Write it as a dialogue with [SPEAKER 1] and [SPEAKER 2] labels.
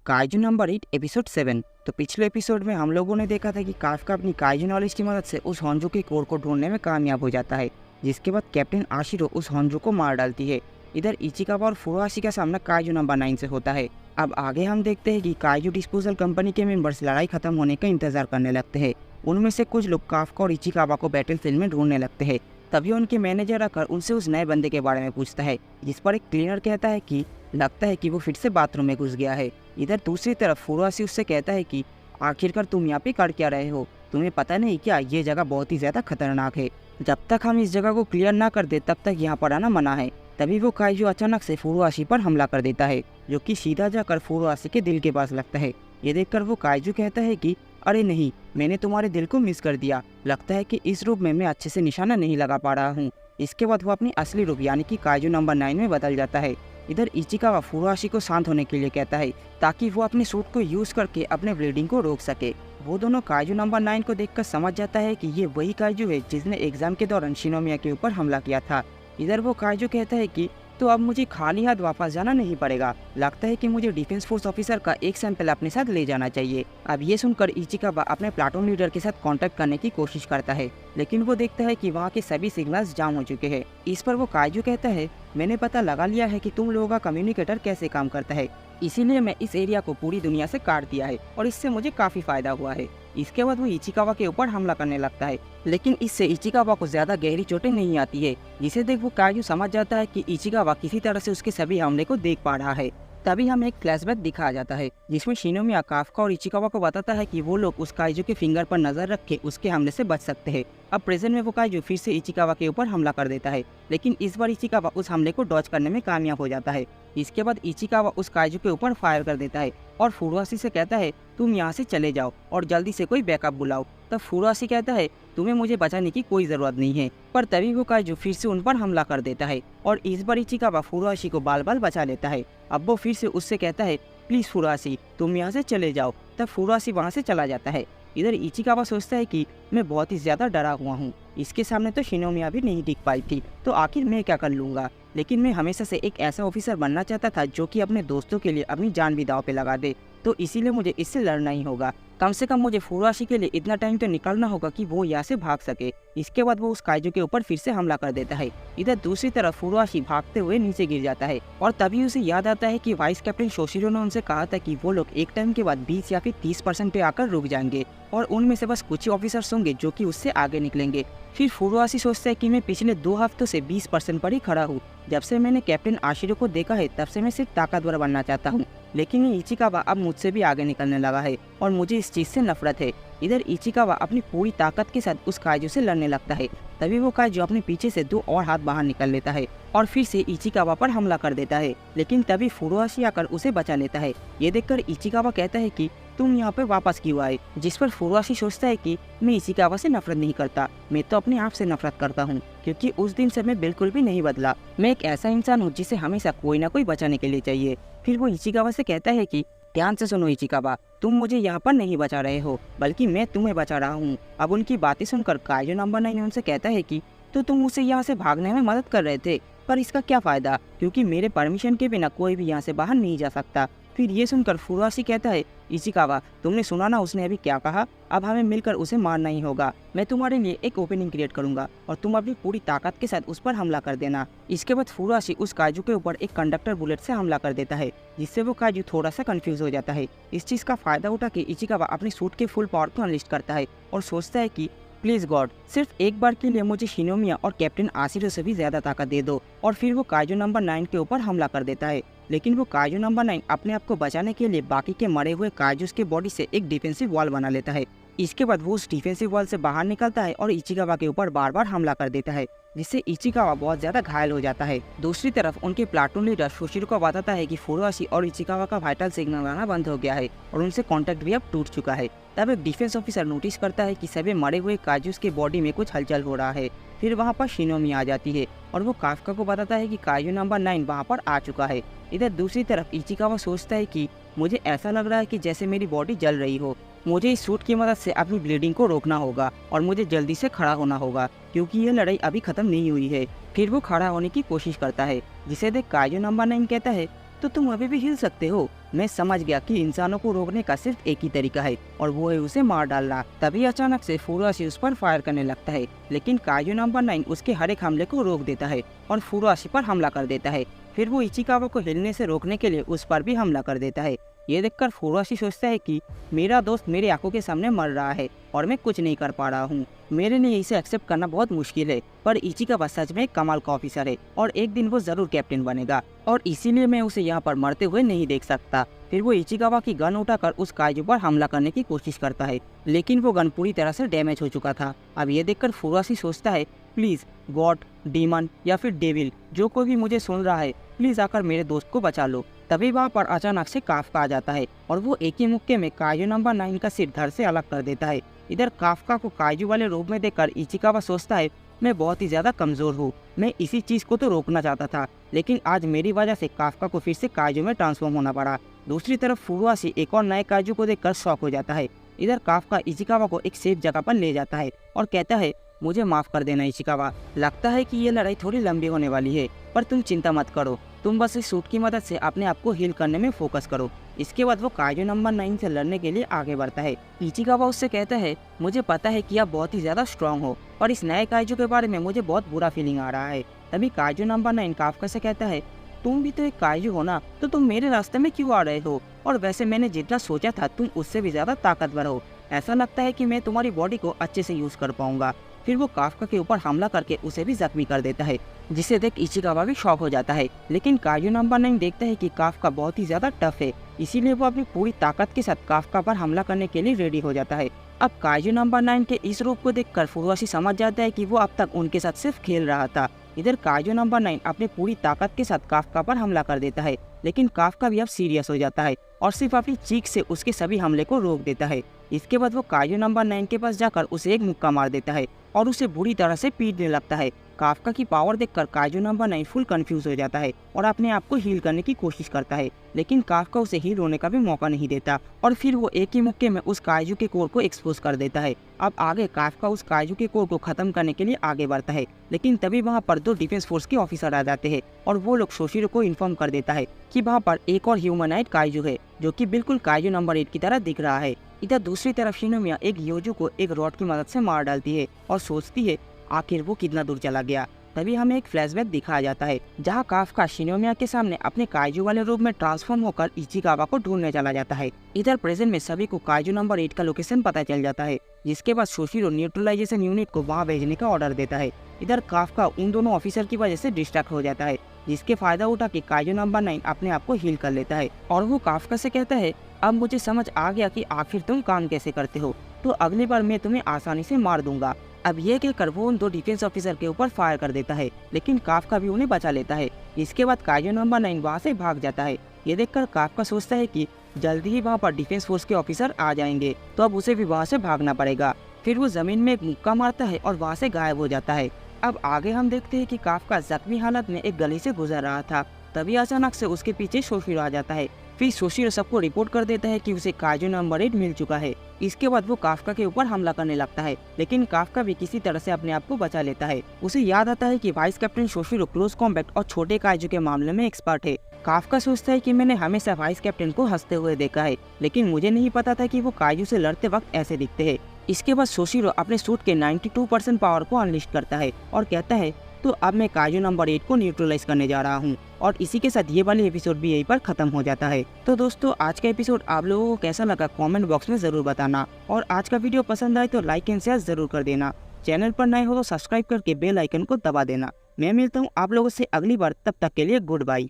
[SPEAKER 1] Kaiju number 8 episode 7। तो पिछले episode में हम लोगों ने देखा था कि काफका अपनी काइजू नॉलेज की मदद से उस होंजो के कोर को ढूंढने में कामयाब हो जाता है, जिसके बाद कैप्टन आशिरो उस होंजो को मार डालती है। इधर इचिकावा और फुरुहाशी का सामना काइजू नंबर 9 से होता है। अब आगे हम देखते हैं कि काइजू डिस्पोजल कंपनी के मेंबर्स लड़ाई खत्म होने का इंतजार करने लगते हैं। उनमें से कुछ लोग काफका और इचिकावा को बैटलफील्ड में ढूंढने लगते हैं। तभी उनके मैनेजर आकर उनसे उस नए बंदे के बारे में पूछता है, जिस पर एक क्लीनर कहता है कि लगता है कि वो फिर से बाथरूम में घुस गया है। इधर दूसरी तरफ फुरुहाशी उससे कहता है कि आखिरकार तुम यहाँ पे कर क्या रहे हो, तुम्हें पता नहीं क्या ये जगह बहुत ही ज्यादा खतरनाक है, जब तक हम इस जगह को क्लियर ना कर दे तब तक यहाँ पर आना मना है। तभी वो काइजू अचानक से फुरुहाशी पर हमला कर देता है, जो कि सीधा जाकर फुरुहाशी के दिल के पास लगता है। ये देखकर वो काइजू कहता है कि अरे नहीं, मैंने तुम्हारे दिल को मिस कर दिया, लगता है कि इस रूप में मैं अच्छे से निशाना नहीं लगा पा रहा हूँ। इसके बाद वो अपनी असली रूप यानी कि काइजू नंबर 9 में बदल जाता है। इधर इचिकावा फुरुहाशी को शांत होने के लिए कहता है ताकि वो अपने सूट को यूज करके अपने ब्लीडिंग को रोक सके। वो दोनों काइजू नंबर 9 को देखकर समझ जाता है कि ये वही काइजू है जिसने एग्जाम के दौरान शिनोमिया के ऊपर हमला किया था। इधर वो काइजू कहता है कि तो अब मुझे खाली हाथ वापस जाना नहीं पड़ेगा, लगता है कि मुझे डिफेंस फोर्स ऑफिसर का एक सैंपल अपने साथ ले जाना चाहिए। अब ये सुनकर इचिकावा अपने प्लाटून लीडर के साथ कांटेक्ट करने की कोशिश करता है, लेकिन वो देखता है कि वहाँ के सभी सिग्नल्स जाम हो चुके हैं। इस पर वो काइजू कहता है, मैंने पता लगा लिया है कि तुम लोगों का कम्युनिकेटर कैसे काम करता है, इसीलिए मैं इस एरिया को पूरी दुनिया से काट दिया है और इससे मुझे काफी फायदा हुआ है। इसके बाद वो इचिकावा के ऊपर हमला करने लगता है, लेकिन इससे इचिकावा को ज्यादा गहरी चोटें नहीं आती है, जिसे देख वो काइजू समझ जाता है कि इचिकावा किसी तरह से उसके सभी हमले को देख पा रहा है। तभी हमें एक फ्लैशबैक दिखाया जाता है, जिसमें शिनोमिया काफका और इचिकावा को बताता है कि वो लोग उस काइजू के फिंगर पर नजर रख के उसके हमले से बच सकते हैं। अब प्रेजेंट में वो काइजू फिर से इचिकावा के ऊपर हमला कर देता है, लेकिन इस बार इचिकावा उस हमले को डॉज करने में कामयाब हो जाता है। इसके बाद इचिकावा उस काइजू के ऊपर फायर कर देता है और फुरुहाशी से कहता है तुम यहाँ से चले जाओ और जल्दी से कोई बैकअप बुलाओ। तब फुरुहाशी कहता है तुम्हें मुझे बचाने की कोई जरूरत नहीं है, पर तभी वो काइजू फिर से उन पर हमला कर देता है और इस बार इचिकावा फुरुहाशी को बाल बाल बचा लेता है। अब वो फिर से उससे कहता है प्लीज फुरुहाशी तुम यहाँ से चले जाओ। तब फुरुहाशी वहाँ से चला जाता है। इधर इचिकावा सोचता है कि मैं बहुत ही ज्यादा डरा हुआ हूँ, इसके सामने तो शिनोमिया भी नहीं टिक पाई थी, तो आखिर मैं क्या कर लूंगा। लेकिन मैं हमेशा से एक ऐसा ऑफिसर बनना चाहता था जो कि अपने दोस्तों के लिए अपनी जान भी दांव पे लगा दे, तो इसीलिए मुझे इससे लड़ना ही होगा। कम से कम मुझे फुरुहाशी के लिए इतना टाइम तो निकालना होगा कि वो यहाँ से भाग सके। इसके बाद वो उस काइजू के ऊपर फिर से हमला कर देता है। इधर दूसरी तरफ फुरुहाशी भागते हुए नीचे गिर जाता है और तभी उसे याद आता है कि वाइस कैप्टन शोशिरो ने उनसे कहा था कि वो लोग एक टाइम के बाद 20 या फिर 30% पे आकर रुक जाएंगे और उनमें से बस कुछ ही ऑफिसर्स होंगे जो कि उससे आगे निकलेंगे। फिर फुरुहाशी सोचता है कि मैं पिछले 2 हफ्तों से 20% पर ही खड़ा हूँ। जब से मैंने कैप्टन आशिरो को देखा है तब से मैं सिर्फ ताकतवर बनना चाहता हूँ, लेकिन ये इचिकावा अब मुझसे भी आगे निकलने लगा है और मुझे इस चीज से नफरत है। इधर इचिकावा अपनी पूरी ताकत के साथ उस काइजू से लड़ने लगता है। तभी वो काइजू अपने पीछे से 2 और हाथ बाहर निकल लेता है और फिर से इचिकावा पर हमला कर देता है, लेकिन तभी फुरुहाशी आकर उसे बचा लेता है। ये देखकर इचिकावा कहता है कि तुम यहाँ पे वापस क्यों आए, जिस पर फुरुहाशी सोचता है कि मैं इचिकावा से नफरत नहीं करता, मैं तो अपने आप से नफरत करता हूँ, क्योंकि उस दिन से मैं बिल्कुल भी नहीं बदला। मैं एक ऐसा इंसान हूँ जिसे हमेशा कोई ना कोई बचाने के लिए चाहिए। फिर वो इचिकावा से कहता है कि ध्यान से सुनो इचिकावा, तुम मुझे यहाँ पर नहीं बचा रहे हो, बल्कि मैं तुम्हें बचा रहा हूँ। अब उनकी बातें सुनकर काइजू नंबर 9 उनसे कहता है कि तो तुम उसे यहाँ से भागने में मदद कर रहे थे, पर इसका क्या फायदा, क्योंकि मेरे परमिशन के बिना कोई भी यहाँ से बाहर नहीं जा सकता। फिर ये सुनकर फुरुहाशी कहता है इचिकावा तुमने सुना ना उसने अभी क्या कहा, अब हमें मिलकर उसे मारना ही होगा। मैं तुम्हारे लिए एक ओपनिंग क्रिएट करूंगा और तुम अपनी पूरी ताकत के साथ उस पर हमला कर देना। इसके बाद फुरुहाशी उस काइजू के ऊपर एक कंडक्टर बुलेट से हमला कर देता है, जिससे वो काइजू थोड़ा सा कंफ्यूज हो जाता है। इस चीज का फायदा उठा के इचिकावा अपनी सूट के फुल पावर को अनलिस्ट करता है और सोचता है कि प्लीज गॉड सिर्फ एक बार के लिए मुझे शिनोमिया और कैप्टन आशिरो से भी ज्यादा ताकत दे दो। और फिर वो काइजू नंबर 9 के ऊपर हमला कर देता है, लेकिन वो काइजू नंबर 9 अपने आप को बचाने के लिए बाकी के मरे हुए काइजूस के बॉडी से एक डिफेंसिव वॉल बना लेता है। इसके बाद वो उस डिफेंसिव वॉल से बाहर निकलता है और इचिकावा के ऊपर बार बार हमला कर देता है, जिससे इचिकावा बहुत ज्यादा घायल हो जाता है। दूसरी तरफ उनके प्लाटून लीडर शोशिरो को बताता है कि फुरुहाशी और इचिकावा का वाइटल सिग्नल आना बंद हो गया है और उनसे कांटेक्ट भी अब टूट चुका है। तब एक डिफेंस ऑफिसर नोटिस करता है कि सभी मरे हुए काइजूस के बॉडी में कुछ हलचल हो रहा है। फिर वहाँ पर शिनोमिया आ जाती है और वो काफका को बताता है कि काइजू नंबर 9 वहाँ पर आ चुका है। इधर दूसरी तरफ इचिकावा सोचता है कि मुझे ऐसा लग रहा है कि जैसे मेरी बॉडी जल रही हो, मुझे इस सूट की मदद से अपनी ब्लीडिंग को रोकना होगा और मुझे जल्दी से खड़ा होना होगा, क्योंकि ये लड़ाई अभी खत्म नहीं हुई है। फिर वो खड़ा होने की कोशिश करता है, जिसे देख काइजू नंबर 9 कहता है तो तुम अभी भी हिल सकते हो। मैं समझ गया कि इंसानों को रोकने का सिर्फ एक ही तरीका है और वो है उसे मार डालना। तभी अचानक से फुरुआशी उस पर फायर करने लगता है, लेकिन काइजू नंबर 9 उसके हर एक हमले को रोक देता है और फुरुआशी पर हमला कर देता है। फिर वो इचिकावा को हिलने से रोकने के लिए उस पर भी हमला कर देता है। ये देखकर फुरुआशी सोचता है कि मेरा दोस्त मेरी आंखों के सामने मर रहा है और मैं कुछ नहीं कर पा रहा हूँ। मेरे लिए इसे एक्सेप्ट करना बहुत मुश्किल है, पर इचिकावा सच में कमाल का ऑफिसर है और एक दिन वो जरूर कैप्टन बनेगा और इसीलिए मैं उसे यहाँ पर मरते हुए नहीं देख सकता। फिर वो इचिकावा की गन उठाकर उस काइजू पर हमला करने की कोशिश करता है, लेकिन वो गन पूरी तरह से डैमेज हो चुका था। अब ये देखकर फुरुआशी सोचता है, प्लीज गॉड, डीमन या फिर डेविल, जो कोई भी मुझे सुन रहा है, प्लीज आकर मेरे दोस्त को बचा लो। तभी वहाँ पर अचानक से काफ्का आ जाता है और वो एक ही मुक्के में काइजू नंबर 9 का सिर धड़ से अलग कर देता है। इधर काफ्का को काइजू वाले रूप में देखकर इचिकावा सोचता है, मैं बहुत ही ज्यादा कमजोर हूँ, मैं इसी चीज को तो रोकना चाहता था, लेकिन आज मेरी वजह से काफ्का को फिर से काइजू में ट्रांसफॉर्म होना पड़ा। दूसरी तरफ फुरुआशी एक और नए काइजू को देखकर शॉक हो जाता है। इधर काफ्का इचिकावा को एक सेफ जगह पर ले जाता है और कहता है, मुझे माफ कर देना इचिकावा, लगता है कि ये लड़ाई थोड़ी लंबी होने वाली है, पर तुम चिंता मत करो, तुम बस इस सूट की मदद से अपने आप को हील करने में फोकस करो। इसके बाद वो काइजू नंबर 9 से लड़ने के लिए आगे बढ़ता है। इचिकावा उससे कहता है, मुझे पता है कि आप बहुत ही ज्यादा स्ट्रांग हो और इस नए काइजू के बारे में मुझे बहुत बुरा फीलिंग आ रहा है। तभी काइजू नंबर 9 काफ्का से कहता है, तुम भी तो एक काइजू हो ना, तो तुम मेरे रास्ते में क्यों आ रहे हो? और वैसे मैंने जितना सोचा था तुम उससे भी ज्यादा ताकतवर हो, ऐसा लगता है कि मैं तुम्हारी बॉडी को अच्छे से यूज कर पाऊंगा। फिर वो काफ्का के ऊपर हमला करके उसे भी जख्मी कर देता है, जिसे देख इचिकावा भी शॉक हो जाता है। लेकिन काइजू नंबर 9 देखता है कि काफ्का बहुत ही ज्यादा टफ है, इसीलिए वो अपनी पूरी ताकत के साथ काफ्का पर हमला करने के लिए रेडी हो जाता है। अब काइजू नंबर 9 के इस रूप को देखकर फुरुआशी समझ जाता है कि वो अब तक उनके साथ सिर्फ खेल रहा था। इधर काइजू नंबर 9 अपनी पूरी ताकत के साथ काफ्का पर हमला कर देता है, लेकिन काफ्का भी अब सीरियस हो जाता है और सिर्फ अपनी चीख से उसके सभी हमले को रोक देता है। इसके बाद वो काइजू नंबर 9 के पास जाकर उसे एक मुक्का मार देता है और उसे बुरी तरह से पीटने लगता है। काफ्का की पावर देखकर काइजू नंबर 9 फुल कंफ्यूज हो जाता है और अपने आप को हील करने की कोशिश करता है, लेकिन काफ्का उसे हील होने का भी मौका नहीं देता और फिर वो एक ही मुक्के में उस काइजू के कोर को एक्सपोज कर देता है। अब आगे काफ्का उस काइजू के कोर को खत्म करने के लिए आगे बढ़ता है, लेकिन तभी वहाँ पर 2 डिफेंस फोर्स के ऑफिसर आ जाते हैं और वो लोग शोशिरो को इन्फॉर्म कर देता है कि वहाँ पर एक और ह्यूमनाइड काइजू है, जो कि बिल्कुल काइजू नंबर 8 की तरह दिख रहा है। इधर दूसरी तरफ शिनोमिया एक योजू को एक रॉड की मदद से मार डालती है और सोचती है आखिर वो कितना दूर चला गया। तभी हमें एक फ्लैशबैक दिखाया जाता है जहां काफ्का शिनोमिया के सामने अपने काइजू वाले रूप में ट्रांसफॉर्म होकर इचिकावा को ढूंढने चला जाता है। इधर प्रेजेंट में सभी को काइजू नंबर 8 का लोकेशन पता चल जाता है, जिसके बाद शोशिरो न्यूट्रलाइजेशन यूनिट को वहां भेजने का ऑर्डर देता है। इधर काफ्का उन दोनों ऑफिसर की वजह से डिस्ट्रैक्ट हो जाता है, जिसके फायदा उठा के काइजू नंबर 9 अपने आप को हील कर लेता है और वो काफ्का से कहता है, अब मुझे समझ आ गया कि आखिर तुम काम कैसे करते हो, तो अगली बार मैं तुम्हें आसानी से मार दूंगा। अब ये कहकर वो उन 2 डिफेंस ऑफिसर के ऊपर फायर कर देता है, लेकिन काफ्का भी उन्हें बचा लेता है। इसके बाद काइजू नंबर 9 वहाँ से भाग जाता है। ये देखकर काफ्का सोचता है कि जल्दी ही वहाँ पर डिफेंस फोर्स के ऑफिसर आ जाएंगे, तो अब उसे भी वहाँ से भागना पड़ेगा। फिर वो जमीन में एक मुक्का मारता है और वहाँ से गायब हो जाता है। अब आगे हम देखते हैं कि काफ्का जख्मी हालत में एक गली से गुजर रहा था, तभी अचानक से उसके पीछे शोशिरो आ जाता है। फिर शोशिरो सबको रिपोर्ट कर देता है कि उसे काइजू नंबर 8 मिल चुका है। इसके बाद वो काफ्का के ऊपर हमला करने लगता है, लेकिन काफ्का भी किसी तरह से अपने आप को बचा लेता है। उसे याद आता है कि वाइस कैप्टन शोशिरो क्लोज कॉम्बैट और छोटे काइजू के मामले में एक्सपर्ट है। काफ्का सोचता है कि मैंने हमेशा वाइस कैप्टन को हंसते हुए देखा है, लेकिन मुझे नहीं पता था कि वो काइजू से लड़ते वक्त ऐसे दिखते हैं। इसके बाद शोशिरो अपने सूट के 92% पावर को अनलिस्ट करता है और कहता है, तो अब मैं काइजू नंबर 8 को न्यूट्रलाइज करने जा रहा हूँ। और इसी के साथ ये वाली एपिसोड भी यहीं पर खत्म हो जाता है। तो दोस्तों, आज का एपिसोड आप लोगों को कैसा लगा कमेंट बॉक्स में जरूर बताना, और आज का वीडियो पसंद आए तो लाइक एंड शेयर जरूर कर देना। चैनल पर नए हो तो सब्सक्राइब करके बेल आइकन को दबा देना। मैं मिलता हूँ आप लोगों से अगली बार, तब तक के लिए गुड बाय।